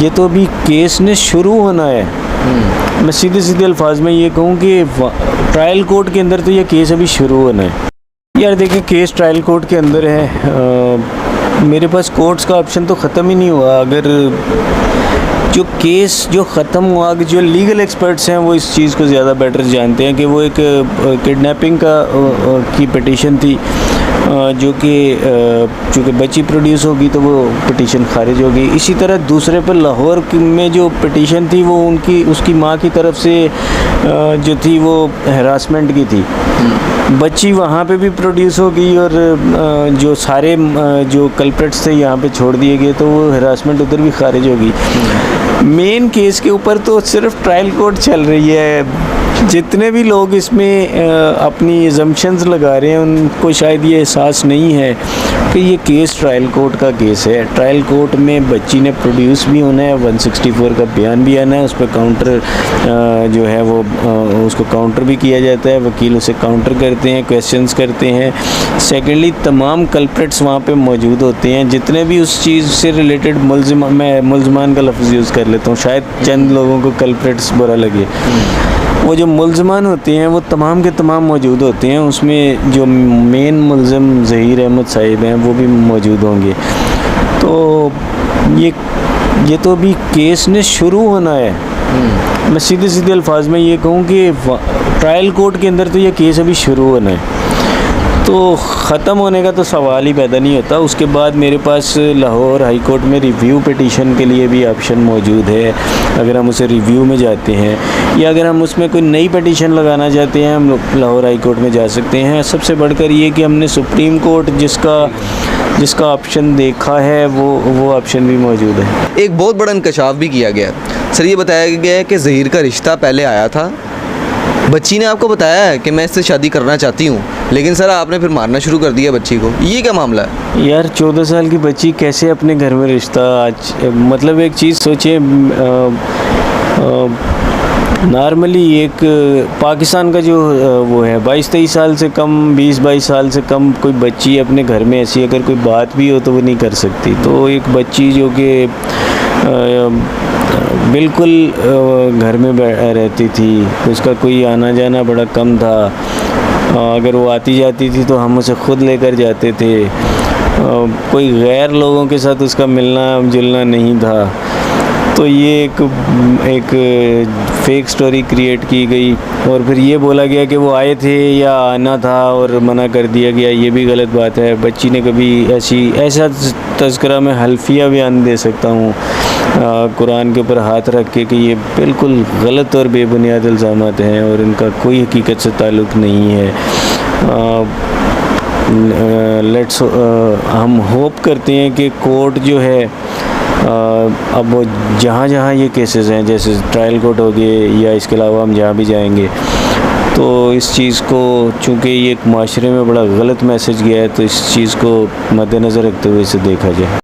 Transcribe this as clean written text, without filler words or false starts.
ये तो अभी केस ने शुरू होना है। मैं सीधे सीधे अल्फाज में ये कहूँ कि ट्रायल कोर्ट के अंदर तो ये केस अभी शुरू होना है। यार देखिए, केस ट्रायल कोर्ट के अंदर है। मेरे पास कोर्ट्स का ऑप्शन तो ख़त्म ही नहीं हुआ। अगर जो केस जो ख़त्म हुआ, जो लीगल एक्सपर्ट्स हैं वो इस चीज़ को ज़्यादा बेटर जानते हैं कि वो एक किडनैपिंग की पिटीशन थी, जो कि चूँकि बच्ची प्रोड्यूस होगी तो वो पिटीशन खारिज होगी। इसी तरह दूसरे पर लाहौर में जो पिटीशन थी वो उसकी माँ की तरफ से जो थी वो हरासमेंट की थी। बच्ची वहाँ पे भी प्रोड्यूस होगी और जो सारे जो कल्प्रेट्स थे यहाँ पे छोड़ दिए गए, तो वो हरासमेंट उधर भी खारिज होगी। मेन केस के ऊपर तो सिर्फ ट्रायल कोर्ट चल रही है। जितने भी लोग इसमें अपनी अजम्पशंस लगा रहे हैं उनको शायद ये एहसास नहीं है कि ये केस ट्रायल कोर्ट का केस है। ट्रायल कोर्ट में बच्ची ने प्रोड्यूस भी होना है, 164 का बयान भी आना है, उस पर काउंटर जो है वो उसको काउंटर भी किया जाता है, वकील उसे काउंटर करते हैं, क्वेश्चंस करते हैं। सेकेंडली, तमाम कल्प्रेट्स वहाँ पे मौजूद होते हैं, जितने भी उस चीज़ से रिलेटेड मैं मुलजमान का लफ्ज़ यूज़ कर लेता हूँ, शायद चंद लोगों को कल्प्रेट्स बुरा लगे। वो जो मुलजमान होते हैं वो तमाम के तमाम मौजूद होते हैं। उसमें जो मेन मुलज़िम ज़हीर अहमद साहिब हैं वो भी मौजूद होंगे। तो ये तो अभी केस ने शुरू होना है। मैं सीधे सीधे अल्फाज में ये कहूँ कि ट्रायल कोर्ट के अंदर तो ये केस अभी शुरू होना है, तो ख़त्म होने का तो सवाल ही पैदा नहीं होता। उसके बाद मेरे पास लाहौर हाई कोर्ट में रिव्यू पिटीशन के लिए भी ऑप्शन मौजूद है। अगर हम उसे रिव्यू में जाते हैं या अगर हम उसमें कोई नई पिटीशन लगाना चाहते हैं, हम लाहौर हाई कोर्ट में जा सकते हैं। सबसे बढ़कर ये कि हमने सुप्रीम कोर्ट जिसका ऑप्शन देखा है वो ऑप्शन भी मौजूद है। एक बहुत बड़ा इंकशाफ भी किया गया सर। ये बताया गया है कि ज़हीर का रिश्ता पहले आया था, बच्ची ने आपको बताया है कि मैं इससे शादी करना चाहती हूँ, लेकिन सर आपने फिर मारना शुरू कर दिया बच्ची को। ये क्या मामला है? यार 14 साल की बच्ची कैसे अपने घर में रिश्ता मतलब एक चीज़ सोचिए, नॉर्मली एक पाकिस्तान का जो वो है 22-23 साल से कम, 20-22 साल से कम कोई बच्ची अपने घर में ऐसी अगर कोई बात भी हो तो वो नहीं कर सकती। तो एक बच्ची जो कि बिल्कुल घर में रहती थी, उसका कोई आना जाना बड़ा कम था। अगर वो आती जाती थी तो हम उसे खुद लेकर जाते थे। कोई गैर लोगों के साथ उसका मिलना जुलना नहीं था। तो ये एक फेक स्टोरी क्रिएट की गई और फिर ये बोला गया कि वो आए थे या आना था और मना कर दिया गया। ये भी गलत बात है। बच्ची ने कभी ऐसा तज़किरा में हल्फिया बयान दे सकता हूँ कुरान के ऊपर हाथ रख के कि ये बिल्कुल गलत और बेबुनियाद इल्ज़ामात हैं और इनका कोई हकीकत से ताल्लुक़ नहीं है। हम होप करते हैं कि कोर्ट जो है अब वो जहाँ ये केसेस हैं, जैसे ट्रायल कोर्ट हो गए या इसके अलावा हम जहाँ भी जाएंगे, तो इस चीज़ को चूँकि ये एक माशरे में बड़ा गलत मैसेज गया है, तो इस चीज़ को मद्देनज़र रखते हुए इसे देखा जाए।